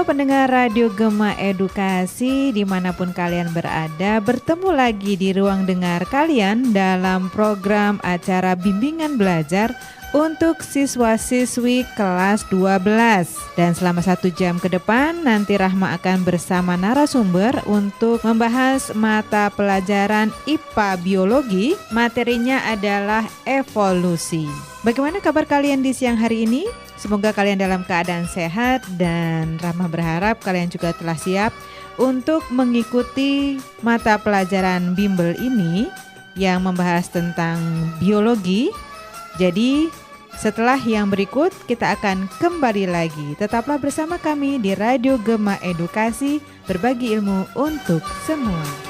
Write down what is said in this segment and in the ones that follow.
pendengar Radio Gema Edukasi dimanapun kalian berada, bertemu lagi di ruang dengar kalian dalam program acara bimbingan belajar untuk siswa-siswi kelas 12. Dan selama 1 jam ke depan nanti Rahma akan bersama narasumber untuk membahas mata pelajaran IPA Biologi. Materinya adalah evolusi. Bagaimana kabar kalian di siang hari ini? Semoga kalian dalam keadaan sehat dan Rahma berharap kalian juga telah siap untuk mengikuti mata pelajaran bimbel ini yang membahas tentang biologi. Jadi setelah yang berikut kita akan kembali lagi. Tetaplah bersama kami di Radio Gema Edukasi, berbagi ilmu untuk semua.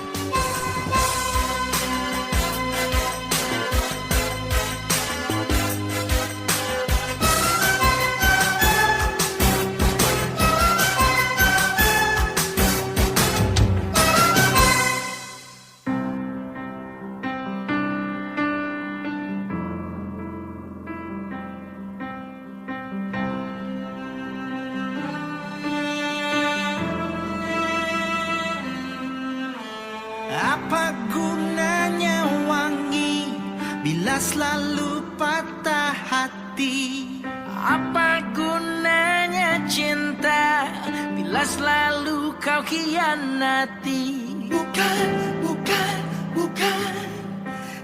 Apa gunanya wangi bila selalu patah hati? Apa gunanya cinta bila selalu kau khianati? Bukan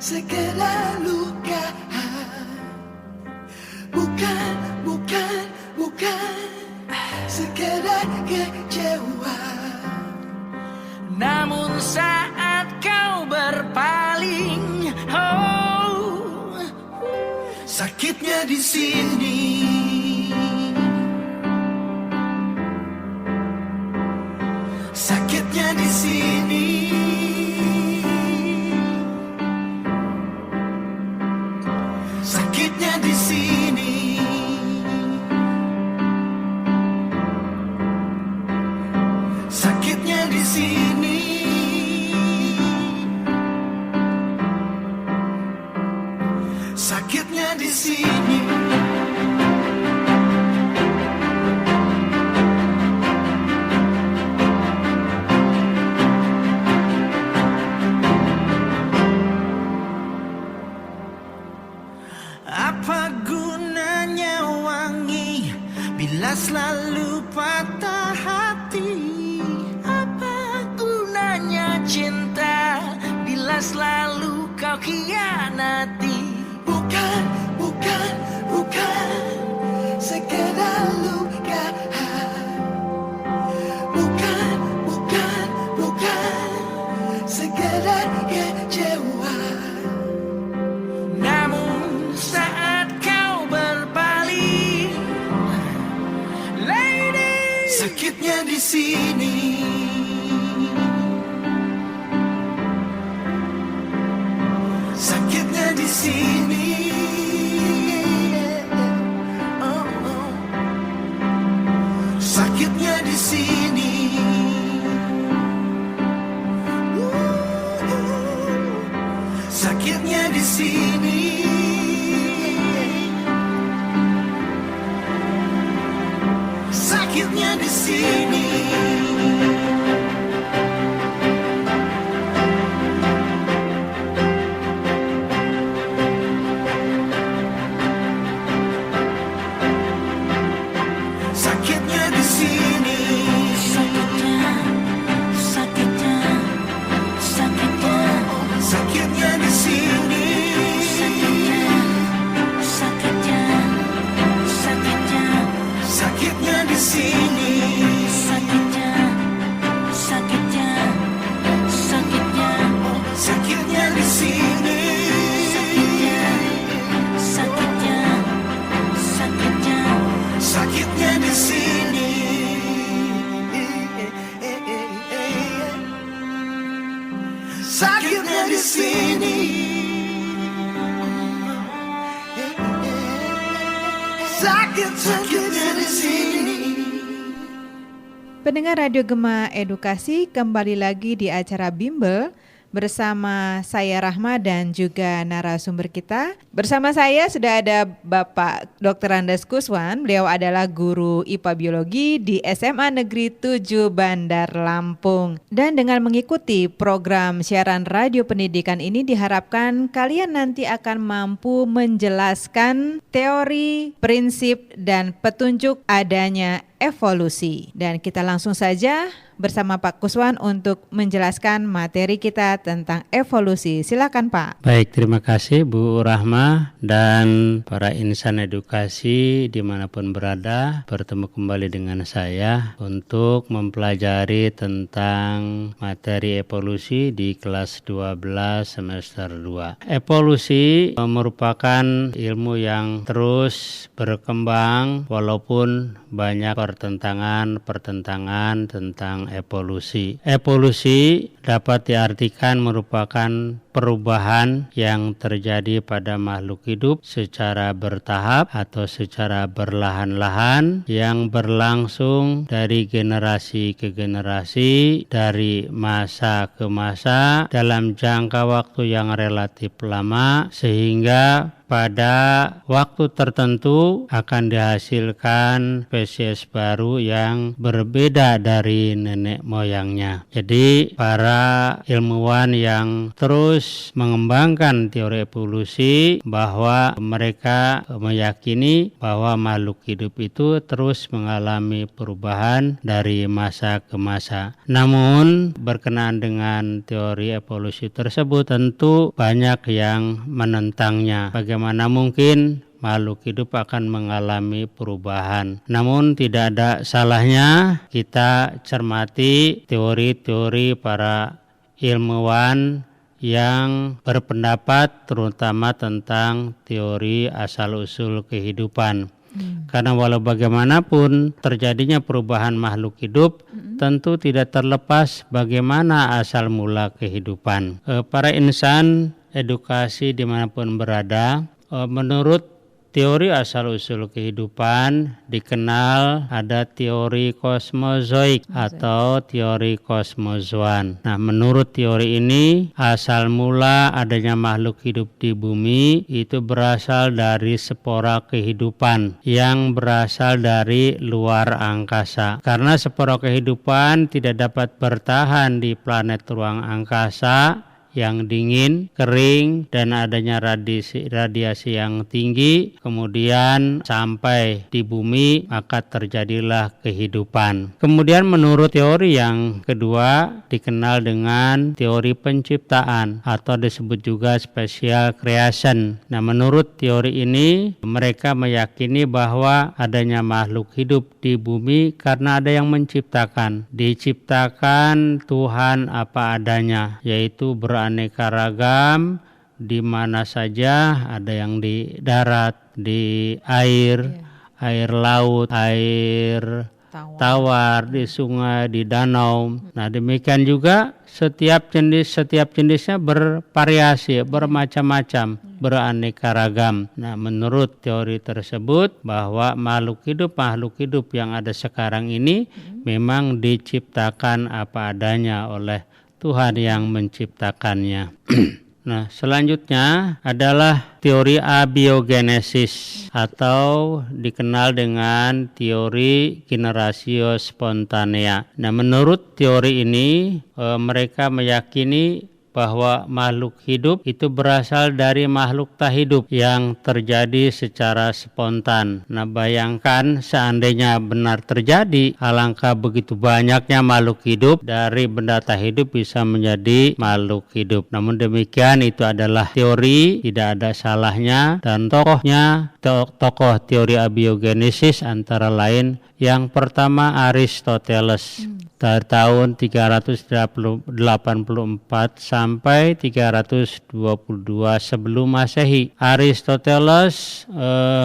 segala luka. Bukan segala kecewa. Namun saat kau berpaling, oh, sakitnya di sini. Sakitnya di sini. Sakitnya di sini. Sakitnya di sini. Sakitnya di sini. Apa gunanya wangi bila selalu patah hati? Apa gunanya cinta bila selalu kau khianati? Bukan sekedar luka. Bukan sekedar kecewa. Namun saat kau berpaling, lady, sakitnya di sini. Sakitnya di sini. Oh, oh. Sakitnya di sini. Sakitnya di sini. Sakitnya di sini. Sakitnya di sini. Sakitnya di sini. Sakitnya di sini. Sakitnya di sini. Sakitnya di sini. Sakitnya di sini. Sakitnya di sini. Pendengar Radio Gema Edukasi, kembali lagi di acara bimbel bersama saya Rahma dan juga narasumber kita. Bersama saya sudah ada Bapak Dr. Andes Kuswan. Beliau adalah guru IPA Biologi di SMA Negeri 7 Bandar Lampung. Dan dengan mengikuti program siaran radio pendidikan ini diharapkan kalian nanti akan mampu menjelaskan teori, prinsip, dan petunjuk adanya evolusi. Dan kita langsung saja bersama Pak Kuswan untuk menjelaskan materi kita tentang evolusi. Silakan Pak. Baik, terima kasih Bu Rahma dan para insan edukasi dimanapun berada. Bertemu kembali dengan saya untuk mempelajari tentang materi evolusi di kelas 12 semester 2. Evolusi merupakan ilmu yang terus berkembang walaupun banyak pertentangan tentang evolusi. Evolusi dapat diartikan merupakan perubahan yang terjadi pada makhluk hidup secara bertahap atau secara berlahan-lahan yang berlangsung dari generasi ke generasi, dari masa ke masa dalam jangka waktu yang relatif lama, sehingga pada waktu tertentu akan dihasilkan spesies baru yang berbeda dari nenek moyangnya. Jadi para ilmuwan yang terus mengembangkan teori evolusi bahwa mereka meyakini bahwa makhluk hidup itu terus mengalami perubahan dari masa ke masa. Namun berkenaan dengan teori evolusi tersebut tentu banyak yang menentangnya. Bagaimana mungkin makhluk hidup akan mengalami perubahan? Namun tidak ada salahnya kita cermati teori-teori para ilmuwan yang berpendapat terutama tentang teori asal-usul kehidupan. Karena walau bagaimanapun terjadinya perubahan makhluk hidup tentu tidak terlepas bagaimana asal mula kehidupan. Para insan edukasi dimanapun berada, menurut teori asal-usul kehidupan dikenal ada teori kosmozoik atau teori kosmozoan. Nah, menurut teori ini asal mula adanya makhluk hidup di bumi itu berasal dari spora kehidupan yang berasal dari luar angkasa. Karena spora kehidupan tidak dapat bertahan di planet ruang angkasa yang dingin, kering, dan adanya radiasi yang tinggi, kemudian sampai di bumi, maka terjadilah kehidupan. Kemudian menurut teori yang kedua dikenal dengan teori penciptaan atau disebut juga special creation. Nah, menurut teori ini mereka meyakini bahwa adanya makhluk hidup di bumi karena ada yang menciptakan. Diciptakan Tuhan apa adanya, yaitu beraneka ragam, di mana saja, ada yang di darat, di air, air laut, air tawar, di sungai, di danau. Nah, demikian juga setiap jenisnya bervariasi, bermacam-macam, beraneka ragam. Nah, menurut teori tersebut bahwa makhluk hidup yang ada sekarang ini memang diciptakan apa adanya oleh Tuhan yang menciptakannya. Nah, selanjutnya adalah teori abiogenesis atau dikenal dengan teori generatio spontanea. Nah, menurut teori ini mereka meyakini bahwa makhluk hidup itu berasal dari makhluk tak hidup yang terjadi secara spontan. Nah, bayangkan seandainya benar terjadi, alangkah begitu banyaknya makhluk hidup dari benda tak hidup bisa menjadi makhluk hidup. Namun demikian itu adalah teori, tidak ada salahnya, dan tokoh teori abiogenesis antara lain yang pertama Aristoteles. Dari tahun 384 sampai 322 sebelum Masehi. Aristoteles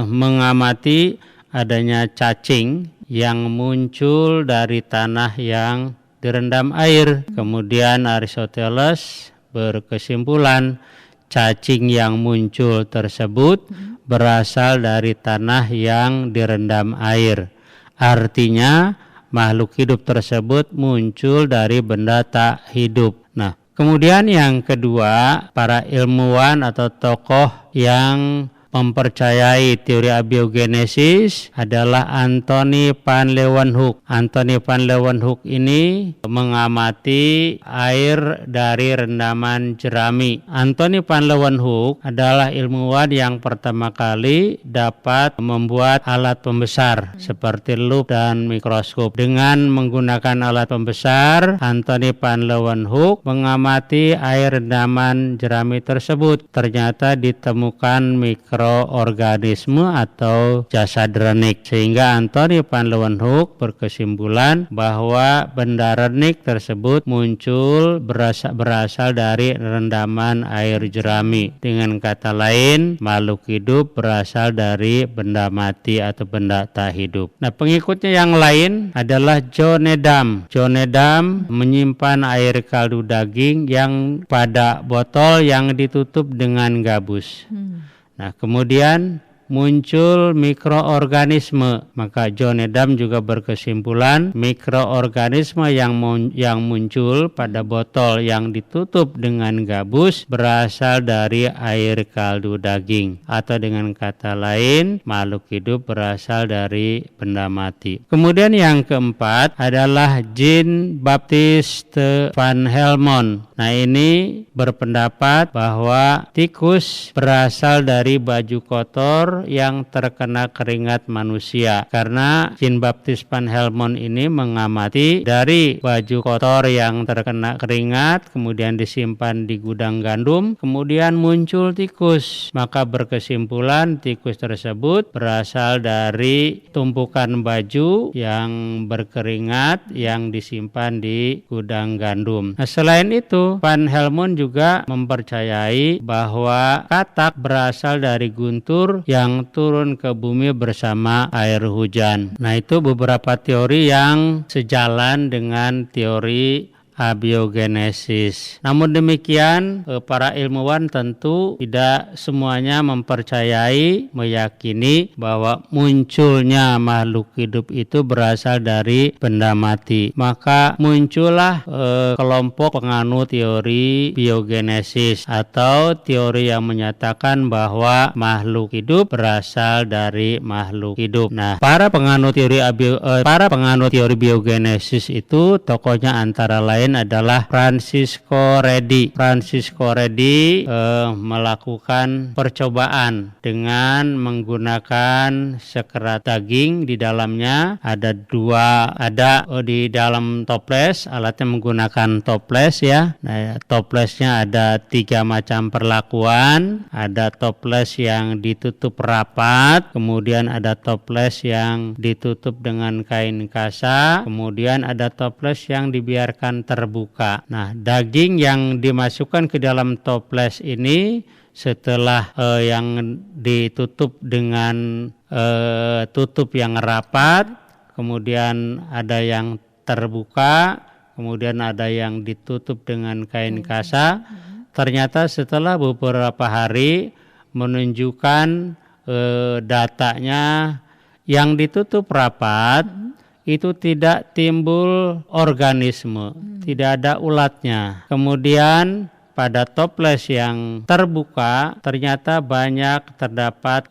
mengamati adanya cacing yang muncul dari tanah yang direndam air. Kemudian Aristoteles berkesimpulan cacing yang muncul tersebut berasal dari tanah yang direndam air. Artinya makhluk hidup tersebut muncul dari benda tak hidup. Nah, Kemudian yang kedua, para ilmuwan atau tokoh yang mempercayai teori abiogenesis adalah Antony van Leeuwenhoek. Antony van Leeuwenhoek ini mengamati air dari rendaman jerami. Antony van Leeuwenhoek adalah ilmuwan yang pertama kali dapat membuat alat pembesar seperti lup dan mikroskop. Dengan menggunakan alat pembesar, Antony van Leeuwenhoek mengamati air rendaman jerami tersebut. Ternyata ditemukan mikroorganisme atau jasad renik, sehingga Antony van Leeuwenhoek berkesimpulan bahwa benda renik tersebut muncul berasal dari rendaman air jerami. Dengan kata lain, makhluk hidup berasal dari benda mati atau benda tak hidup. Nah, pengikutnya yang lain adalah John Needham. John Needham menyimpan air kaldu daging yang pada botol yang ditutup dengan gabus. Nah, kemudian muncul mikroorganisme, maka John Needham juga berkesimpulan mikroorganisme yang muncul pada botol yang ditutup dengan gabus berasal dari air kaldu daging, atau dengan kata lain makhluk hidup berasal dari benda mati. Kemudian yang keempat adalah Jean-Baptiste van Helmont. Nah, ini berpendapat bahwa tikus berasal dari baju kotor yang terkena keringat manusia, karena Jean-Baptiste van Helmont ini mengamati dari baju kotor yang terkena keringat kemudian disimpan di gudang gandum, kemudian muncul tikus, maka berkesimpulan tikus tersebut berasal dari tumpukan baju yang berkeringat yang disimpan di gudang gandum. Nah, selain itu Van Helmont juga mempercayai bahwa katak berasal dari guntur yang turun ke bumi bersama air hujan. Nah, itu beberapa teori yang sejalan dengan teori abiogenesis. Namun demikian, para ilmuwan tentu tidak semuanya meyakini bahwa munculnya makhluk hidup itu berasal dari benda mati. Maka muncullah kelompok penganut teori biogenesis atau teori yang menyatakan bahwa makhluk hidup berasal dari makhluk hidup. Nah, para penganut teori biogenesis itu tokohnya antara lain adalah Francisco Redi. Francisco Redi melakukan percobaan dengan menggunakan sekerat daging. Di dalamnya ada di dalam toples, alatnya menggunakan toples ya. Nah, toplesnya ada 3 macam perlakuan. Ada toples yang ditutup rapat, kemudian ada toples yang ditutup dengan kain kasa, kemudian ada toples yang dibiarkan terbuka. Nah, daging yang dimasukkan ke dalam toples ini setelah yang ditutup dengan tutup yang rapat, kemudian ada yang terbuka, kemudian ada yang ditutup dengan kain kasa. Ternyata setelah beberapa hari menunjukkan datanya yang ditutup rapat itu tidak timbul organisme, tidak ada ulatnya. Kemudian pada toples yang terbuka ternyata banyak terdapat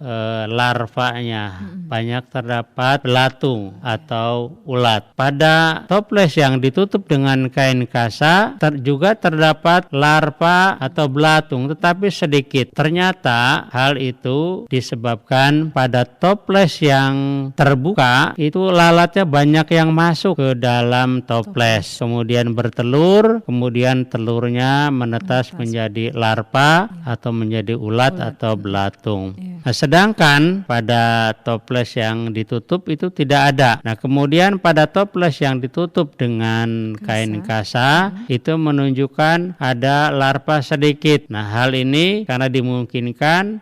larvanya, banyak terdapat belatung atau ulat. Pada toples yang ditutup dengan kain kasa juga terdapat larva atau belatung, tetapi sedikit. Ternyata hal itu disebabkan pada toples yang terbuka itu lalatnya banyak yang masuk ke dalam toples, kemudian bertelur, kemudian telurnya menetas menjadi larva atau menjadi ulat atau belatung. Nah, sedangkan pada toples yang ditutup itu tidak ada. Nah, kemudian pada toples yang ditutup dengan kain kasa itu menunjukkan ada larva sedikit. Nah, hal ini karena dimungkinkan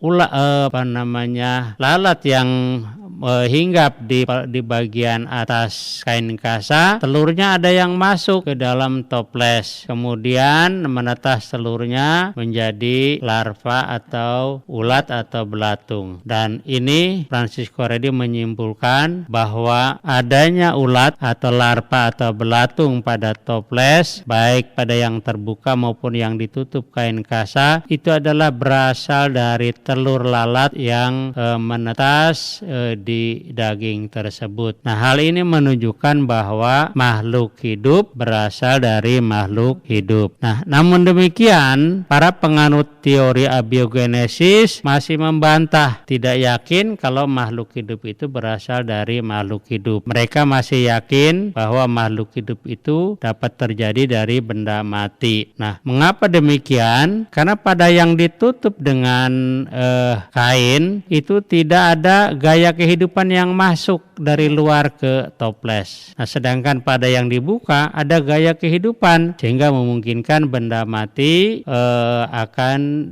lalat yang hinggap di bagian atas kain kasa, telurnya ada yang masuk ke dalam toples, kemudian menetas telur telurnya menjadi larva atau ulat atau belatung. Dan ini Francisco Redi menyimpulkan bahwa adanya ulat atau larva atau belatung pada toples, baik pada yang terbuka maupun yang ditutup kain kasa, itu adalah berasal dari telur lalat yang menetas di daging tersebut. Nah, hal ini menunjukkan bahwa makhluk hidup berasal dari makhluk hidup. Nah, namun demikian, para penganut teori abiogenesis masih membantah, tidak yakin kalau makhluk hidup itu berasal dari makhluk hidup. Mereka masih yakin bahwa makhluk hidup itu dapat terjadi dari benda mati. Nah, mengapa demikian? Karena pada yang ditutup dengan kain itu tidak ada gaya kehidupan yang masuk dari luar ke toples. Nah, sedangkan pada yang dibuka ada gaya kehidupan sehingga memungkinkan benda mati akan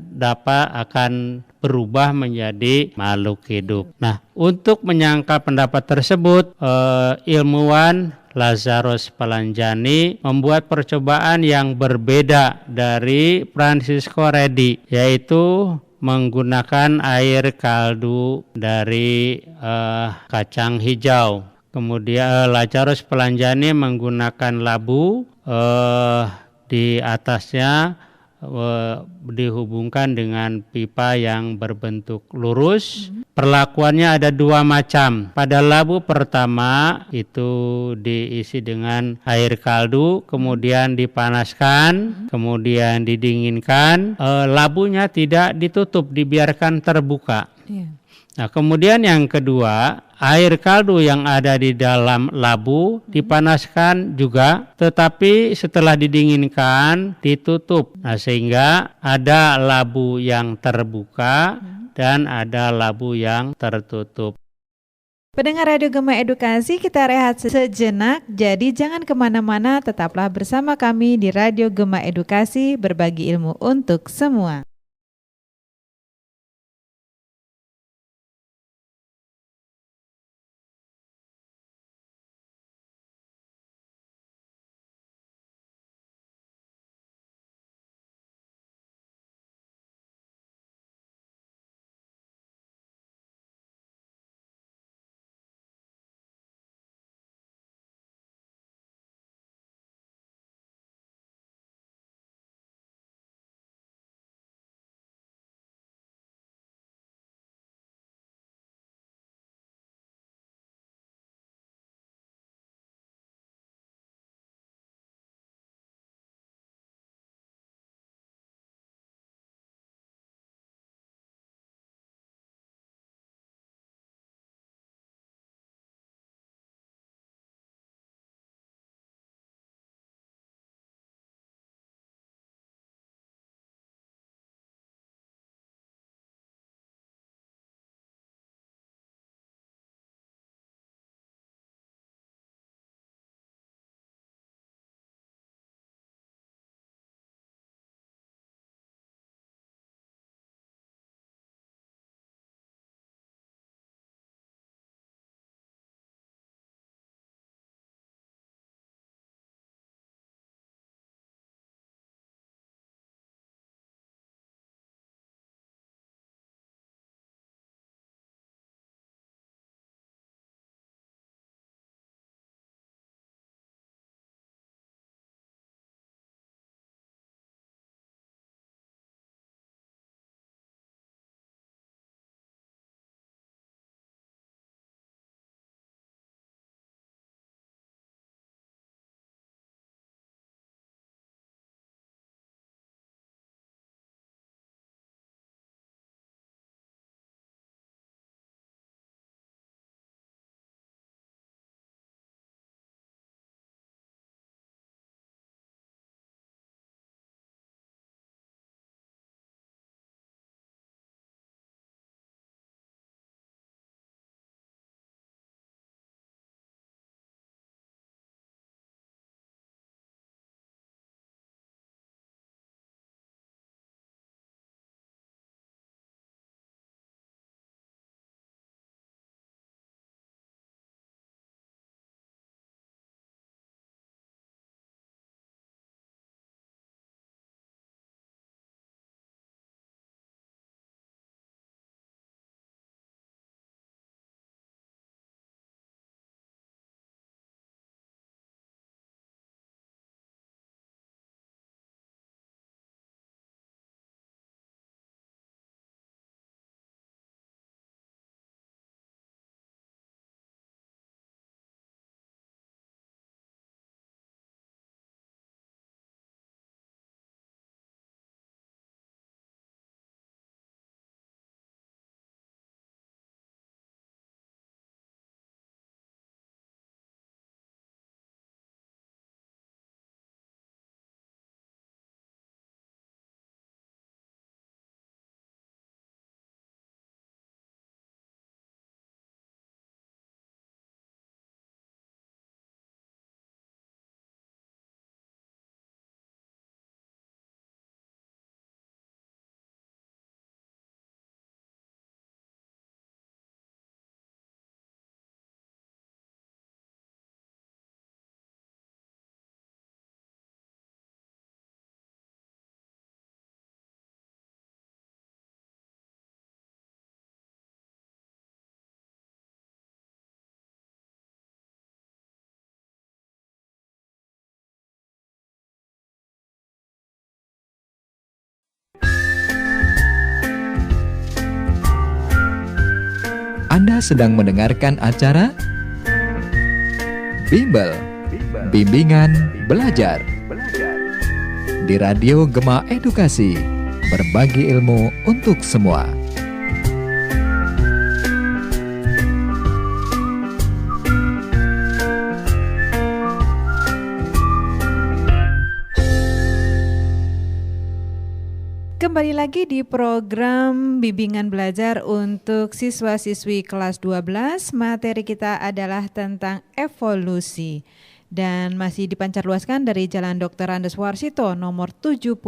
berubah menjadi makhluk hidup. Nah, untuk menyangkal pendapat tersebut, ilmuwan Lazarus Palanjani membuat percobaan yang berbeda dari Francisco Redi, yaitu menggunakan air kaldu dari kacang hijau. Kemudian Lazarus Palanjani menggunakan labu, di atasnya dihubungkan dengan pipa yang berbentuk lurus. Perlakuannya ada dua macam. Pada labu pertama itu diisi dengan air kaldu, kemudian dipanaskan, kemudian didinginkan. Labunya tidak ditutup, dibiarkan terbuka. Nah, kemudian yang kedua, air kaldu yang ada di dalam labu dipanaskan juga, tetapi setelah didinginkan ditutup. Nah, sehingga ada labu yang terbuka dan ada labu yang tertutup. Pendengar Radio Gema Edukasi, kita rehat sejenak. Jadi jangan kemana-mana, tetaplah bersama kami di Radio Gema Edukasi, berbagi ilmu untuk semua. Anda sedang mendengarkan acara Bimbel, Bimbingan Belajar di Radio Gema Edukasi, berbagi ilmu untuk semua. Kembali lagi di program Bimbingan Belajar untuk siswa-siswi kelas 12. Materi kita adalah tentang evolusi dan masih dipancarluaskan dari Jalan Dr. Andes Warsito nomor 72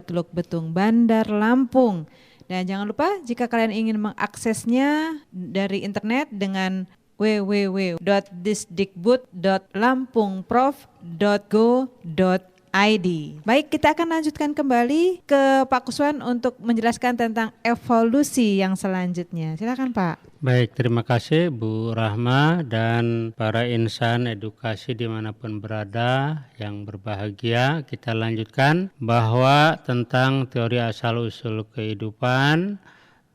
Teluk Betung, Bandar Lampung. Dan jangan lupa jika kalian ingin mengaksesnya dari internet dengan www.disdikbud.lampungprof.go.id. Baik, kita akan lanjutkan kembali ke Pak Kuswan untuk menjelaskan tentang evolusi yang selanjutnya. Silakan Pak. Baik, terima kasih Bu Rahma dan para insan edukasi dimanapun berada yang berbahagia. Kita lanjutkan bahwa tentang teori asal-usul kehidupan,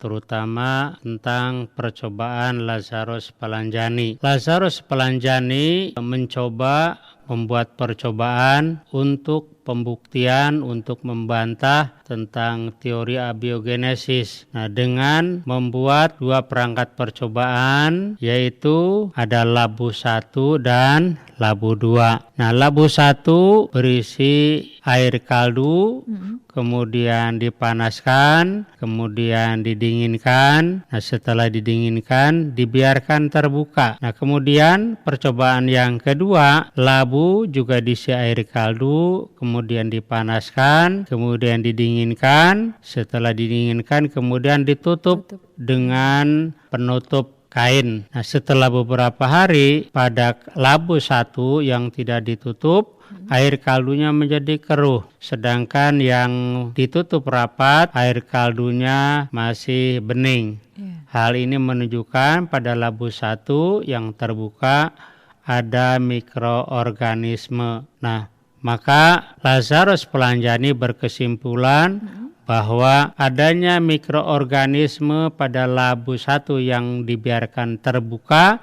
terutama tentang percobaan Lazarus Palanjani. Lazarus Palanjani mencoba membuat percobaan untuk pembuktian, untuk membantah tentang teori abiogenesis. Nah, dengan membuat dua perangkat percobaan, yaitu ada labu 1 dan labu 2. Nah, labu 1 berisi air kaldu, kemudian dipanaskan, kemudian didinginkan. Nah, setelah didinginkan, dibiarkan terbuka. Nah, kemudian percobaan yang kedua, labu juga diisi air kaldu, kemudian dipanaskan, kemudian didinginkan. Setelah didinginkan, kemudian ditutup dengan penutup kain. Nah, setelah beberapa hari, pada labu 1 yang tidak ditutup, air kaldunya menjadi keruh. Sedangkan yang ditutup rapat, air kaldunya masih bening. Hal ini menunjukkan pada labu 1 yang terbuka ada mikroorganisme. Nah, maka Lazarus Palanjani berkesimpulan bahwa adanya mikroorganisme pada labu 1 yang dibiarkan terbuka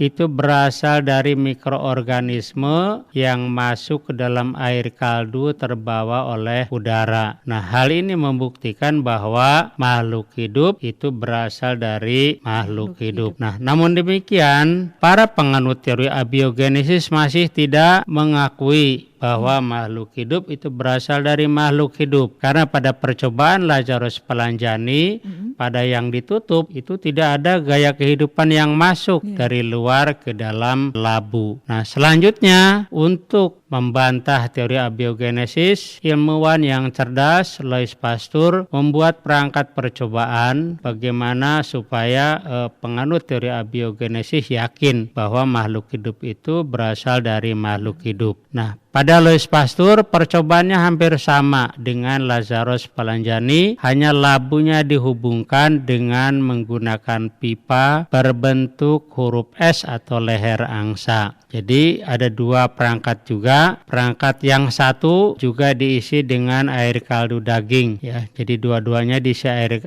itu berasal dari mikroorganisme yang masuk ke dalam air kaldu terbawa oleh udara. Nah, hal ini membuktikan bahwa makhluk hidup itu berasal dari makhluk hidup. Nah, namun demikian, para penganut teori abiogenesis masih tidak mengakui bahwa makhluk hidup itu berasal dari makhluk hidup. Karena pada percobaan Lazarus Palanjani, pada yang ditutup itu tidak ada gaya kehidupan yang masuk dari luar ke dalam labu. Nah, selanjutnya untuk membantah teori abiogenesis, ilmuwan yang cerdas Louis Pasteur membuat perangkat percobaan bagaimana supaya penganut teori abiogenesis yakin bahwa makhluk hidup itu berasal dari makhluk hidup. Nah, pada Louis Pasteur percobaannya hampir sama dengan Lazarus Palanjani, hanya labunya dihubungkan dengan menggunakan pipa berbentuk huruf S atau leher angsa. Jadi ada dua perangkat juga. Perangkat yang satu juga diisi dengan air kaldu daging ya. Jadi dua-duanya diisi air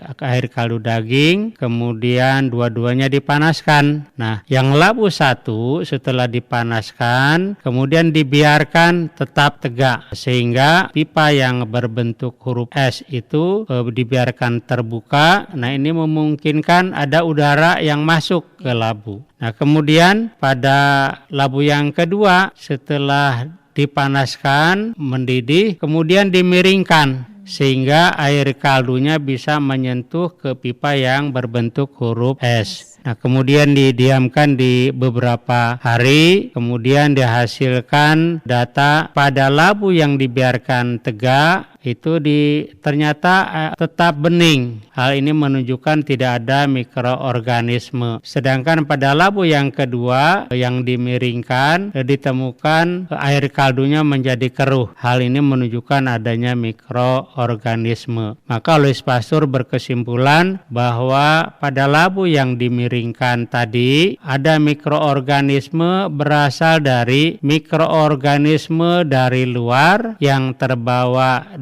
kaldu daging, kemudian dua-duanya dipanaskan. Nah, yang labu 1 setelah dipanaskan kemudian dibiarkan tetap tegak sehingga pipa yang berbentuk huruf S itu dibiarkan terbuka. Nah, ini memungkinkan ada udara yang masuk ke labu. Nah, kemudian pada labu yang kedua setelah dipanaskan, mendidih, kemudian dimiringkan sehingga air kaldunya bisa menyentuh ke pipa yang berbentuk huruf S. Nah, kemudian didiamkan di beberapa hari, kemudian dihasilkan data pada labu yang dibiarkan tegak itu ternyata tetap bening. Hal ini menunjukkan tidak ada mikroorganisme. Sedangkan pada labu yang kedua yang dimiringkan ditemukan air kaldunya menjadi keruh. Hal ini menunjukkan adanya mikroorganisme. Maka Louis Pasteur berkesimpulan bahwa pada labu yang dimiringkan tadi ada mikroorganisme berasal dari mikroorganisme dari luar yang terbawa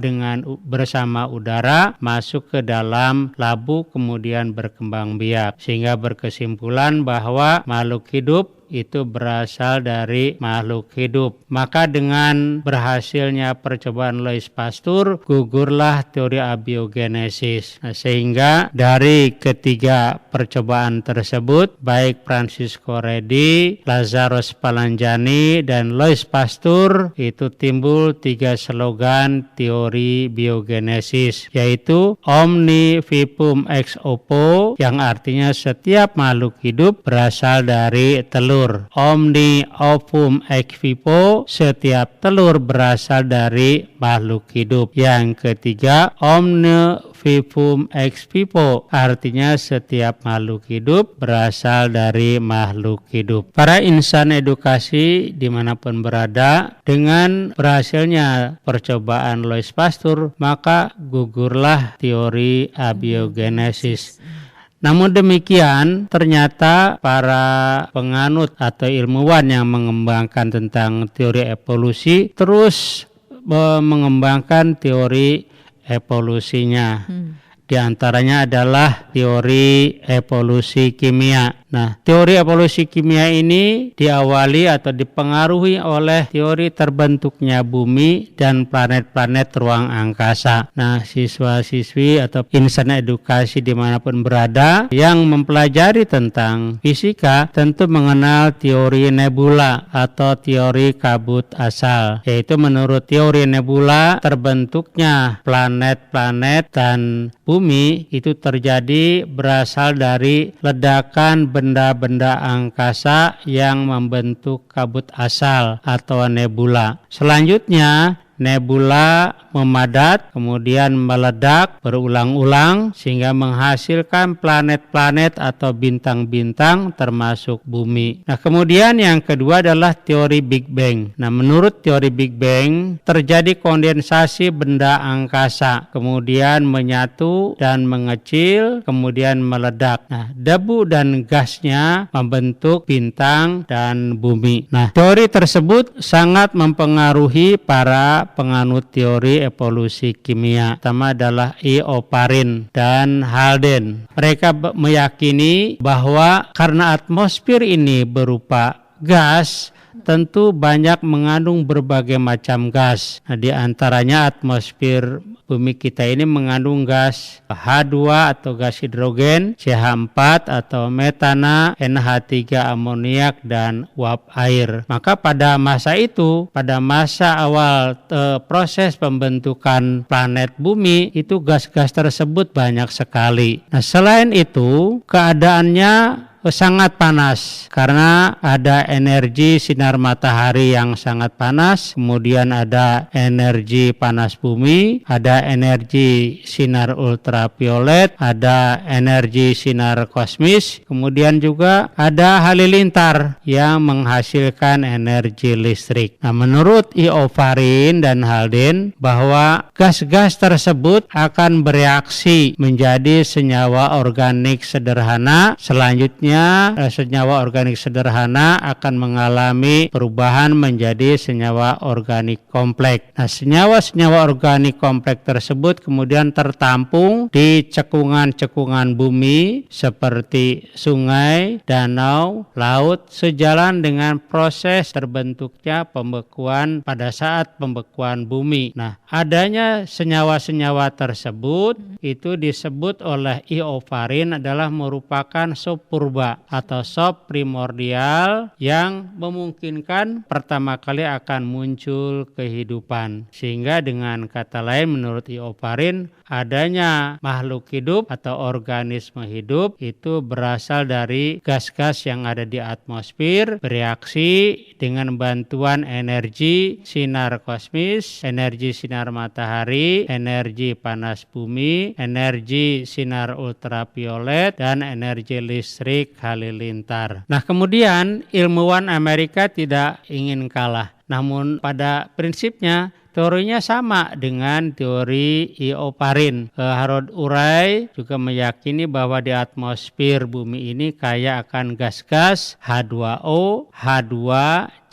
bersama udara masuk ke dalam labu kemudian berkembang biak, sehingga berkesimpulan bahwa makhluk hidup itu berasal dari makhluk hidup. Maka dengan berhasilnya percobaan Louis Pasteur, gugurlah teori abiogenesis. Sehingga dari ketiga percobaan tersebut, baik Francisco Redi, Lazarus Spallanzani, dan Louis Pasteur, itu timbul 3 slogan teori biogenesis, yaitu Omni vivum ex oppo, yang artinya setiap makhluk hidup berasal dari telur. Omni ovum ex vivo, setiap telur berasal dari makhluk hidup. Yang ketiga, Omni vivum ex vivo, artinya setiap makhluk hidup berasal dari makhluk hidup. Para insan edukasi dimanapun berada, dengan berhasilnya percobaan Louis Pasteur, maka gugurlah teori abiogenesis. Namun demikian, ternyata para penganut atau ilmuwan yang mengembangkan tentang teori evolusi terus mengembangkan teori evolusinya. Di antaranya adalah teori evolusi kimia. Nah, teori evolusi kimia ini diawali atau dipengaruhi oleh teori terbentuknya bumi dan planet-planet ruang angkasa. Nah, siswa-siswi atau insan edukasi dimanapun berada yang mempelajari tentang fisika tentu mengenal teori nebula atau teori kabut asal, yaitu menurut teori nebula terbentuknya planet-planet dan bumi itu terjadi berasal dari ledakan benda-benda angkasa yang membentuk kabut asal atau nebula. Selanjutnya, nebula memadat, kemudian meledak berulang-ulang sehingga menghasilkan planet-planet atau bintang-bintang termasuk bumi. Nah, kemudian yang kedua adalah teori Big Bang. Nah, menurut teori Big Bang terjadi kondensasi benda angkasa, kemudian menyatu dan mengecil, kemudian meledak. Nah, debu dan gasnya membentuk bintang dan bumi. Nah, teori tersebut sangat mempengaruhi para penganut teori evolusi kimia. Pertama adalah Oparin dan Halden. Mereka meyakini bahwa karena atmosfer ini berupa gas, tentu banyak mengandung berbagai macam gas. Nah, di antaranya atmosfer bumi kita ini mengandung gas H2 atau gas hidrogen, CH4 atau metana, NH3 amoniak, dan uap air. Maka pada masa itu, pada masa awal proses pembentukan planet bumi, itu gas-gas tersebut banyak sekali. Nah, selain itu, keadaannya sangat panas karena ada energi sinar matahari yang sangat panas, kemudian ada energi panas bumi, ada energi sinar ultraviolet, ada energi sinar kosmis, kemudian juga ada halilintar yang menghasilkan energi listrik. Nah, menurut Oparin dan Halden bahwa gas-gas tersebut akan bereaksi menjadi senyawa organik sederhana. Selanjutnya senyawa organik sederhana akan mengalami perubahan menjadi senyawa organik kompleks. Nah, senyawa-senyawa organik kompleks tersebut kemudian tertampung di cekungan-cekungan bumi seperti sungai, danau, laut, sejalan dengan proses terbentuknya pembekuan pada saat pembekuan bumi. Nah, adanya senyawa-senyawa tersebut itu disebut oleh Oparin adalah merupakan subpurba atau sop primordial yang memungkinkan pertama kali akan muncul kehidupan. Sehingga dengan kata lain menurut Oparin, adanya makhluk hidup atau organisme hidup itu berasal dari gas-gas yang ada di atmosfer bereaksi dengan bantuan energi sinar kosmis, energi sinar matahari, energi panas bumi, energi sinar ultraviolet, dan energi listrik halilintar. Nah, kemudian ilmuwan Amerika tidak ingin kalah. Namun pada prinsipnya teorinya sama dengan teori Ioparin. Harold Urey juga meyakini bahwa di atmosfer bumi ini kaya akan gas-gas H2O, H2,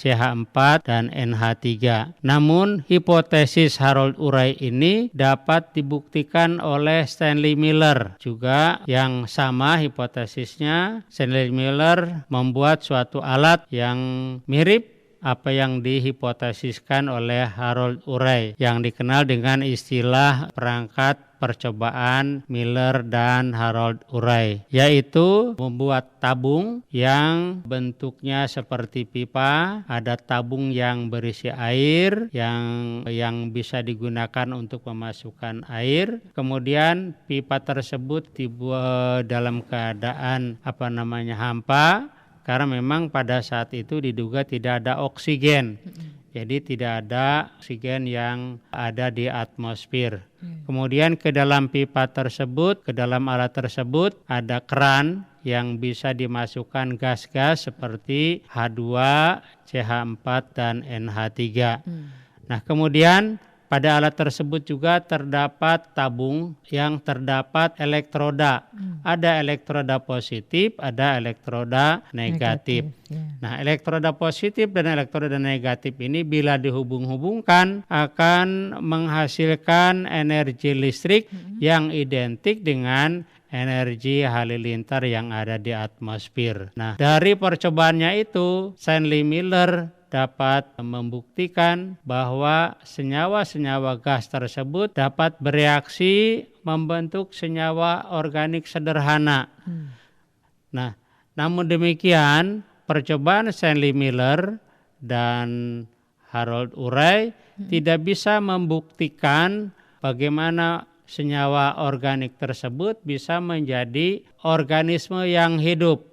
CH4 dan NH3. Namun hipotesis Harold Urey ini dapat dibuktikan oleh Stanley Miller. Juga yang sama hipotesisnya, Stanley Miller membuat suatu alat yang mirip apa yang dihipotesiskan oleh Harold Urey yang dikenal dengan istilah perangkat percobaan Miller dan Harold Urey, yaitu membuat tabung yang bentuknya seperti pipa, ada tabung yang berisi air yang bisa digunakan untuk memasukkan air, kemudian pipa tersebut dibuat dalam keadaan hampa karena memang pada saat itu diduga tidak ada oksigen. Jadi tidak ada oksigen yang ada di atmosfer. Kemudian ke dalam pipa tersebut, ke dalam alat tersebut ada keran yang bisa dimasukkan gas-gas seperti H2, CH4 dan NH3. Nah, kemudian pada alat tersebut juga terdapat tabung yang terdapat elektroda. Ada elektroda positif, ada elektroda negatif. Nah, elektroda positif dan elektroda negatif ini bila dihubung-hubungkan akan menghasilkan energi listrik yang identik dengan energi halilintar yang ada di atmosfer. Nah, dari percobaannya itu, Stanley Miller dapat membuktikan bahwa senyawa-senyawa gas tersebut dapat bereaksi membentuk senyawa organik sederhana. Nah, namun demikian percobaan Stanley Miller dan Harold Urey tidak bisa membuktikan bagaimana senyawa organik tersebut bisa menjadi organisme yang hidup.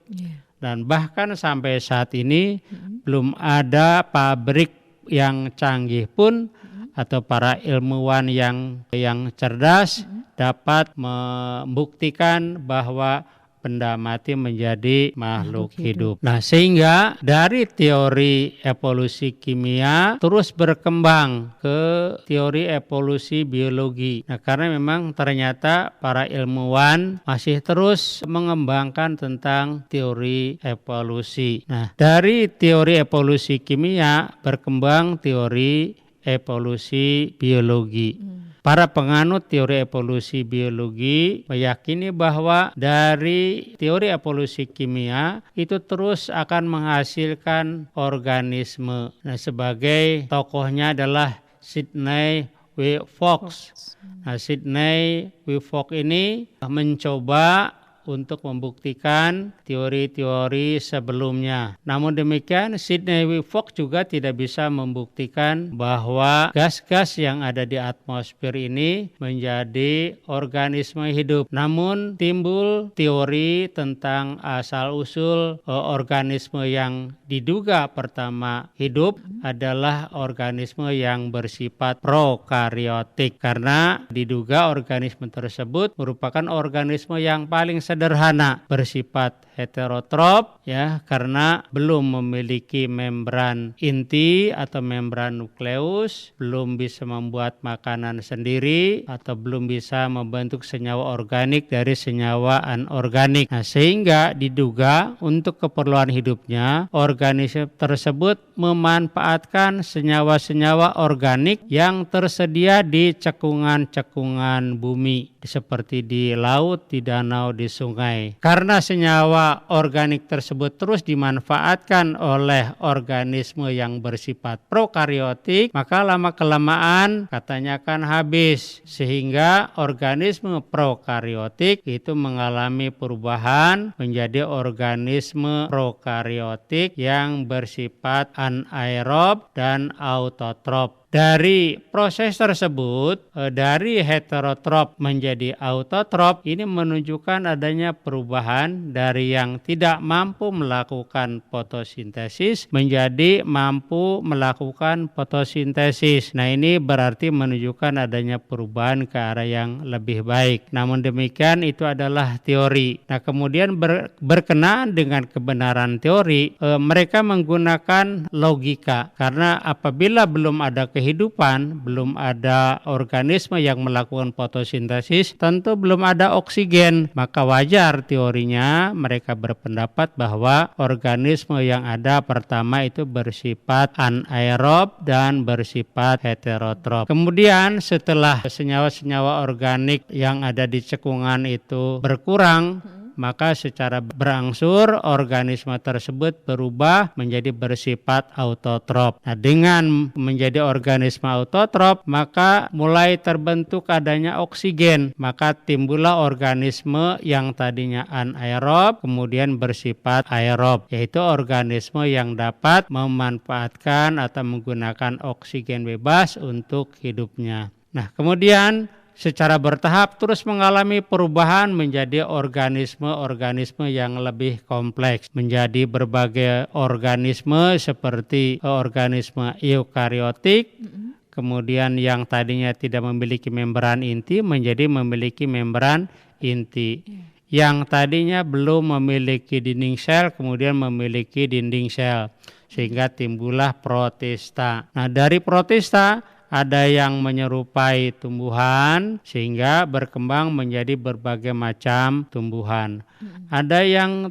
Dan bahkan sampai saat ini belum ada pabrik yang canggih pun atau para ilmuwan yang cerdas dapat membuktikan bahwa benda mati menjadi makhluk hidup. Nah, sehingga dari teori evolusi kimia terus berkembang ke teori evolusi biologi. Nah, karena memang ternyata para ilmuwan masih terus mengembangkan tentang teori evolusi. Nah, dari teori evolusi kimia berkembang teori evolusi biologi. Para penganut teori evolusi biologi meyakini bahwa dari teori evolusi kimia itu terus akan menghasilkan organisme. Nah, sebagai tokohnya adalah Sidney W. Fox. Nah, Sidney W. Fox ini mencoba untuk membuktikan teori-teori sebelumnya. Namun demikian, Sidney W. Fox juga tidak bisa membuktikan bahwa gas-gas yang ada di atmosfer ini menjadi organisme hidup. Namun timbul teori tentang asal-usul organisme yang diduga pertama hidup adalah organisme yang bersifat prokariotik, karena diduga organisme tersebut merupakan organisme yang paling sederhana, bersifat heterotrop ya, karena belum memiliki membran inti atau membran nukleus, belum bisa membuat makanan sendiri atau belum bisa membentuk senyawa organik dari senyawa anorganik. Nah, sehingga diduga untuk keperluan hidupnya organisme tersebut memanfaatkan senyawa-senyawa organik yang tersedia di cekungan-cekungan bumi seperti di laut, di danau, di sungai. Karena senyawa organik tersebut terus dimanfaatkan oleh organisme yang bersifat prokariotik, maka lama-kelamaan katanya akan habis, sehingga organisme prokariotik itu mengalami perubahan menjadi organisme prokariotik yang bersifat anaerob dan autotrof. Dari proses tersebut, dari heterotrop menjadi autotrop, ini menunjukkan adanya perubahan dari yang tidak mampu melakukan fotosintesis menjadi mampu melakukan fotosintesis. Nah, ini berarti menunjukkan adanya perubahan ke arah yang lebih baik. Namun demikian, itu adalah teori. Nah, kemudian berkenaan dengan kebenaran teori, mereka menggunakan logika, karena apabila belum ada kehidupan, belum ada organisme yang melakukan fotosintesis, tentu belum ada oksigen. Maka wajar teorinya mereka berpendapat bahwa organisme yang ada pertama itu bersifat anaerob dan bersifat heterotrof. Kemudian setelah senyawa-senyawa organik yang ada di cekungan itu berkurang, maka secara berangsur organisme tersebut berubah menjadi bersifat autotrof. Nah, dengan menjadi organisme autotrof, maka mulai terbentuk adanya oksigen. Maka timbullah organisme yang tadinya anaerob kemudian bersifat aerob, yaitu organisme yang dapat memanfaatkan atau menggunakan oksigen bebas untuk hidupnya. Nah, kemudian secara bertahap terus mengalami perubahan menjadi organisme-organisme yang lebih kompleks, menjadi berbagai organisme seperti organisme eukariotik, kemudian yang tadinya tidak memiliki membran inti menjadi memiliki membran inti. Yang tadinya belum memiliki dinding sel kemudian memiliki dinding sel, sehingga timbullah protista. Nah, dari protista ada yang menyerupai tumbuhan sehingga berkembang menjadi berbagai macam tumbuhan. Ada yang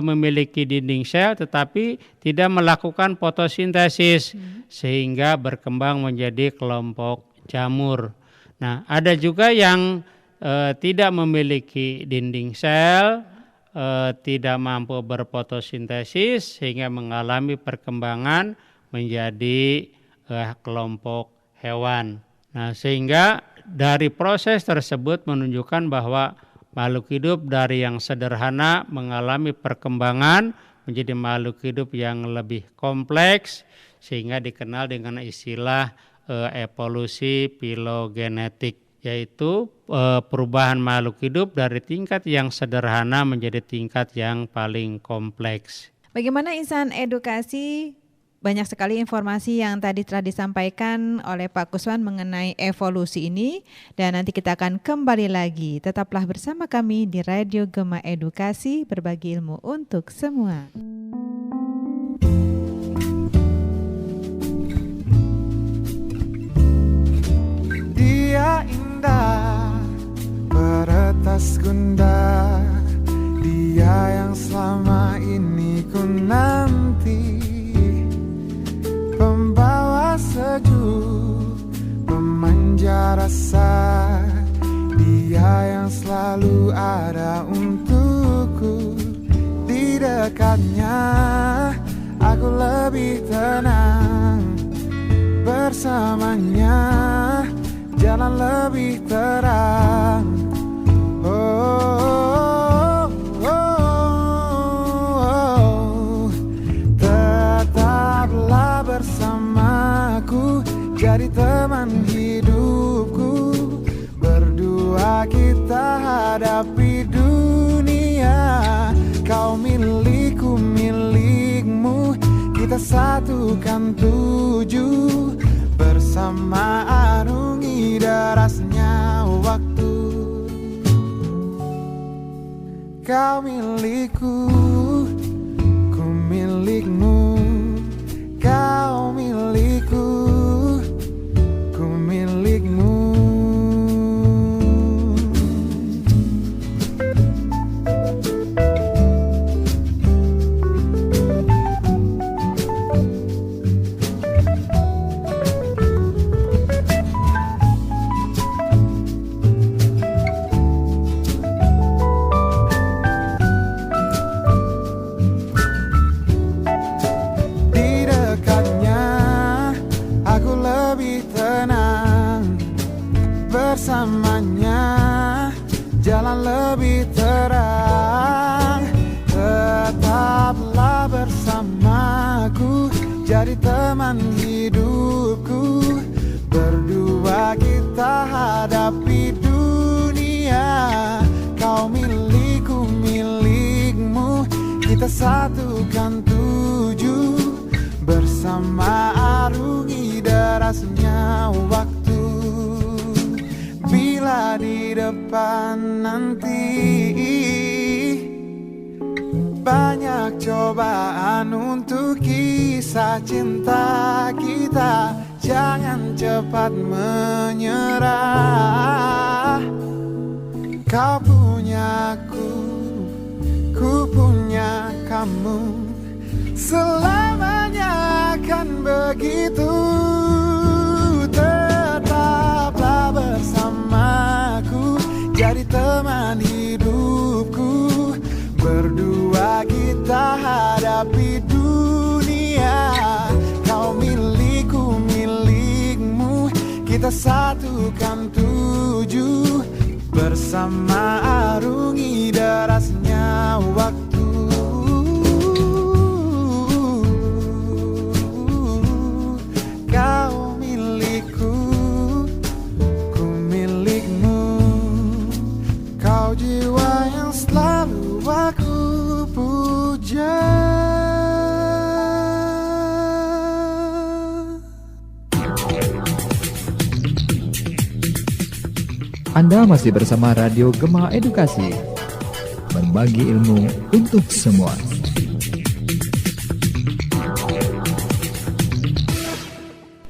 memiliki dinding sel tetapi tidak melakukan fotosintesis sehingga berkembang menjadi kelompok jamur. Nah, ada juga yang tidak memiliki dinding sel, tidak mampu berfotosintesis sehingga mengalami perkembangan menjadi kelompok hewan. Nah, sehingga dari proses tersebut menunjukkan bahwa makhluk hidup dari yang sederhana mengalami perkembangan menjadi makhluk hidup yang lebih kompleks sehingga dikenal dengan istilah evolusi filogenetik, yaitu perubahan makhluk hidup dari tingkat yang sederhana menjadi tingkat yang paling kompleks. Bagaimana Insan Edukasi? Banyak sekali informasi yang tadi telah disampaikan oleh Pak Kuswan mengenai evolusi ini, dan nanti kita akan kembali lagi. Tetaplah bersama kami di Radio Gema Edukasi, berbagi ilmu untuk semua. Dia indah, peretas gundah, dia yang selama ini ku nanti. Pembawa sejuk, pemanja rasa, dia yang selalu ada untukku. Di dekatnya aku lebih tenang, bersamanya jalan lebih terang. Tetaplah bersamaku, jadi teman hidupku. Berdua kita hadapi dunia. Kau milikku, milikmu, kita satukan tuju. Bersama arungi derasnya waktu. Kau milikku, ku milikmu. Kau milikku, ku milikmu. Bersamanya jalan lebih terang. Tetaplah bersamaku, jadi teman hidupku. Berdua kita hadapi dunia. Kau milikku, milikmu, kita satukan tuju. Bersama arungi derasnya waktu. Bila di depan nanti banyak cobaan untuk kisah cinta kita, jangan cepat menyerah. Kau punya ku punya kamu, selamanya akan begitu. Tetaplah bersamaku, jadi teman hidupku. Berdua kita hadapi dunia. Kau milikku, milikmu, kita satukan tuju. Bersama arungi derasnya waktu. Kau milikku, ku milikmu. Kau jiwa yang selalu aku puja. Anda masih bersama Radio Gema Edukasi, berbagi ilmu untuk semua.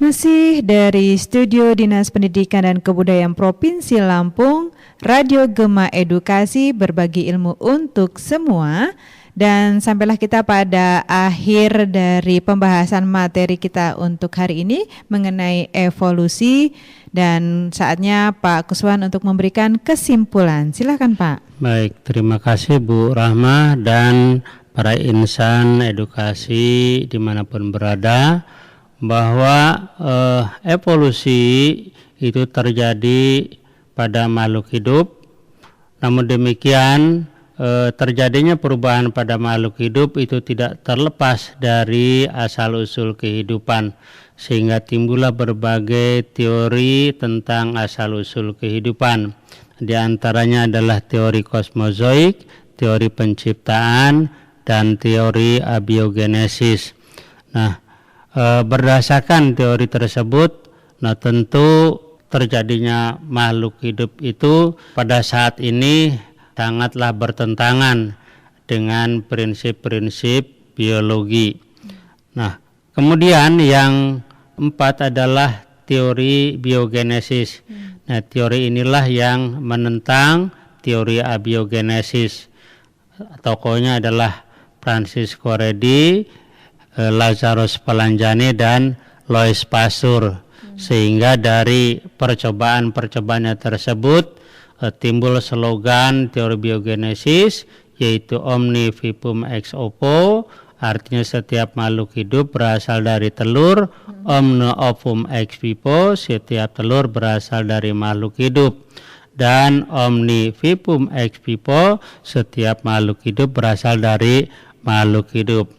Masih dari Studio Dinas Pendidikan dan Kebudayaan Provinsi Lampung, Radio Gema Edukasi berbagi ilmu untuk semua. Dan sampailah kita pada akhir dari pembahasan materi kita untuk hari ini mengenai evolusi, dan saatnya Pak Kuswan untuk memberikan kesimpulan. Silakan Pak. Baik, terima kasih Bu Rahma dan para insan edukasi dimanapun berada, bahwa evolusi itu terjadi pada makhluk hidup. Namun demikian, terjadinya perubahan pada makhluk hidup itu tidak terlepas dari asal-usul kehidupan, sehingga timbullah berbagai teori tentang asal-usul kehidupan. Di antaranya adalah teori kosmozoik, teori penciptaan, dan teori abiogenesis. Nah, berdasarkan teori tersebut, tentu terjadinya makhluk hidup itu pada saat ini sangatlah bertentangan dengan prinsip-prinsip biologi. Nah, kemudian yang 4 adalah teori biogenesis. Nah, teori inilah yang menentang teori abiogenesis. Tokohnya adalah Francisco Redi, Lazarus Palanjani, dan Louis Pasteur. Sehingga dari percobaan-percobaannya tersebut timbul slogan teori biogenesis, yaitu omni vivum ex oppo, artinya setiap makhluk hidup berasal dari telur. Omne ovum ex vivo, setiap telur berasal dari makhluk hidup. Dan omni vivum ex vivo, setiap makhluk hidup berasal dari makhluk hidup.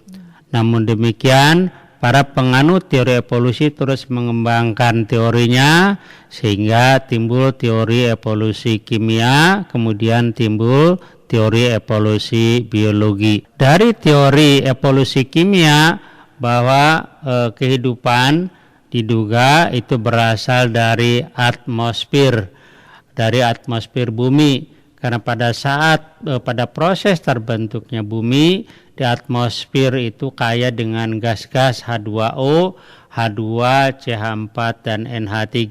Namun demikian, para penganut teori evolusi terus mengembangkan teorinya, sehingga timbul teori evolusi kimia, kemudian timbul teori evolusi biologi. Dari teori evolusi kimia, bahwa kehidupan diduga itu berasal dari atmosfer bumi, karena pada saat pada proses terbentuknya bumi, di atmosfer itu kaya dengan gas-gas H2O, H2CH4 dan NH3.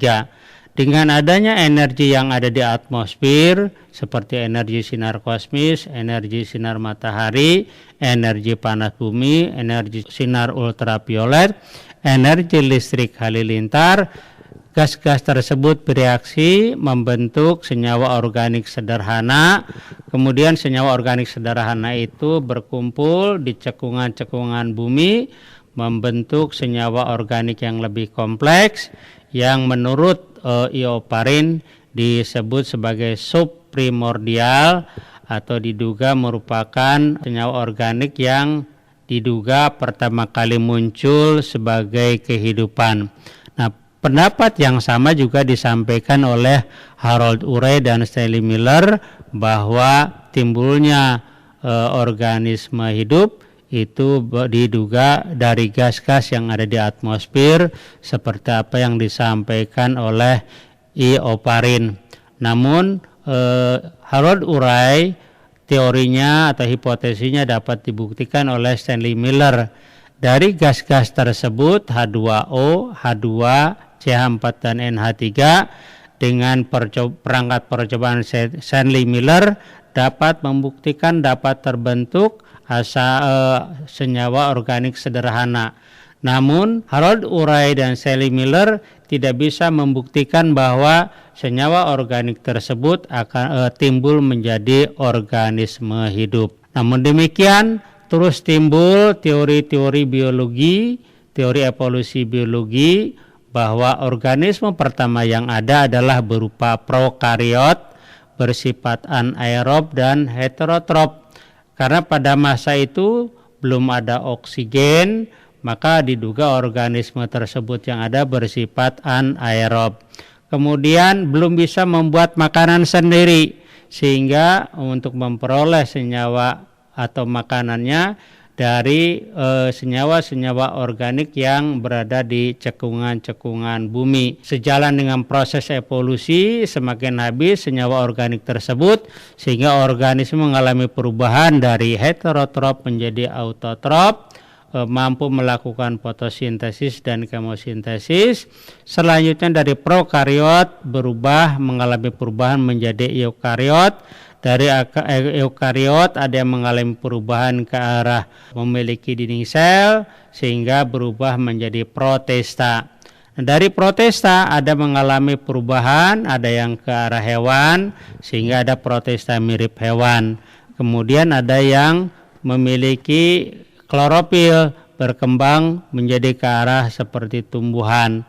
Dengan adanya energi yang ada di atmosfer seperti energi sinar kosmis, energi sinar matahari, energi panas bumi, energi sinar ultraviolet, energi listrik halilintar, gas-gas tersebut bereaksi membentuk senyawa organik sederhana. Kemudian senyawa organik sederhana itu berkumpul di cekungan-cekungan bumi membentuk senyawa organik yang lebih kompleks, yang menurut Ioparin disebut sebagai subprimordial, atau diduga merupakan senyawa organik yang diduga pertama kali muncul sebagai kehidupan. Nah, pendapat yang sama juga disampaikan oleh Harold Urey dan Stanley Miller, bahwa timbulnya organisme hidup itu diduga dari gas-gas yang ada di atmosfer, seperti apa yang disampaikan oleh Ioparin. Namun Harold Urey teorinya atau hipotesinya dapat dibuktikan oleh Stanley Miller. Dari gas-gas tersebut H2O, H2, CH4 dan NH3 dengan perangkat percobaan Shanley-Miller dapat membuktikan dapat terbentuk senyawa organik sederhana. Namun Harold Urey dan Shanley-Miller tidak bisa membuktikan bahwa senyawa organik tersebut akan timbul menjadi organisme hidup. Namun demikian, terus timbul teori-teori biologi, teori evolusi biologi, bahwa organisme pertama yang ada adalah berupa prokariot, bersifat anaerob dan heterotrof. Karena pada masa itu belum ada oksigen, maka diduga organisme tersebut yang ada bersifat anaerob. Kemudian belum bisa membuat makanan sendiri, sehingga untuk memperoleh senyawa atau makanannya dari senyawa-senyawa organik yang berada di cekungan-cekungan bumi. Sejalan dengan proses evolusi, semakin habis senyawa organik tersebut sehingga organisme mengalami perubahan dari heterotrof menjadi autotrof, mampu melakukan fotosintesis dan kemosintesis. Selanjutnya dari prokariot berubah mengalami perubahan menjadi eukariot. Dari eukariot ada yang mengalami perubahan ke arah memiliki dinding sel sehingga berubah menjadi protista. Dari protista ada mengalami perubahan, ada yang ke arah hewan sehingga ada protista mirip hewan. Kemudian ada yang memiliki klorofil berkembang menjadi ke arah seperti tumbuhan.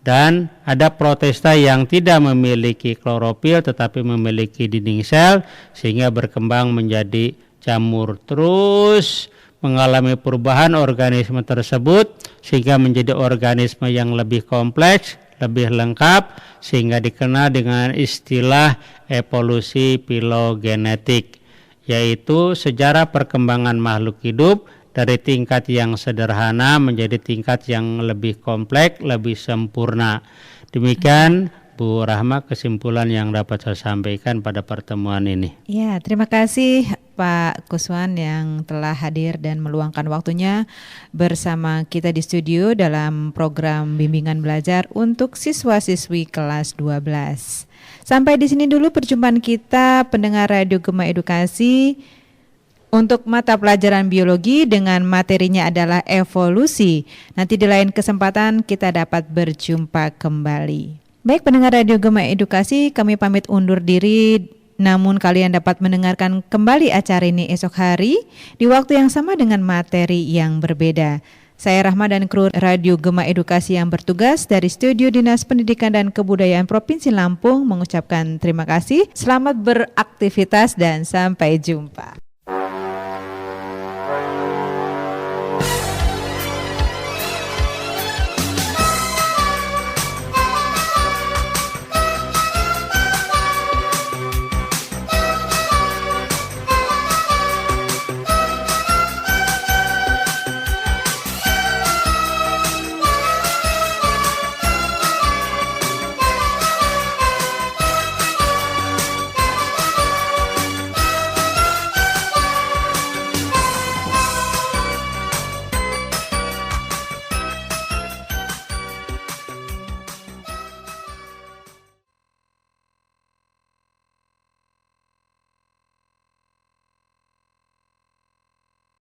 Dan ada protista yang tidak memiliki klorofil tetapi memiliki dinding sel sehingga berkembang menjadi jamur. Terus mengalami perubahan organisme tersebut sehingga menjadi organisme yang lebih kompleks, lebih lengkap sehingga dikenal dengan istilah evolusi filogenetik, yaitu sejarah perkembangan makhluk hidup dari tingkat yang sederhana menjadi tingkat yang lebih kompleks, lebih sempurna. Demikian Bu Rahma kesimpulan yang dapat saya sampaikan pada pertemuan ini. Ya, terima kasih Pak Kuswan yang telah hadir dan meluangkan waktunya bersama kita di studio dalam program bimbingan belajar untuk siswa-siswi kelas 12. Sampai di sini dulu perjumpaan kita pendengar Radio Gema Edukasi. Untuk mata pelajaran biologi dengan materinya adalah evolusi. Nanti di lain kesempatan kita dapat berjumpa kembali. Baik pendengar Radio Gema Edukasi, kami pamit undur diri. Namun kalian dapat mendengarkan kembali acara ini esok hari di waktu yang sama dengan materi yang berbeda. Saya Rahma dan kru Radio Gema Edukasi yang bertugas dari Studio Dinas Pendidikan dan Kebudayaan Provinsi Lampung mengucapkan terima kasih. Selamat beraktivitas dan sampai jumpa.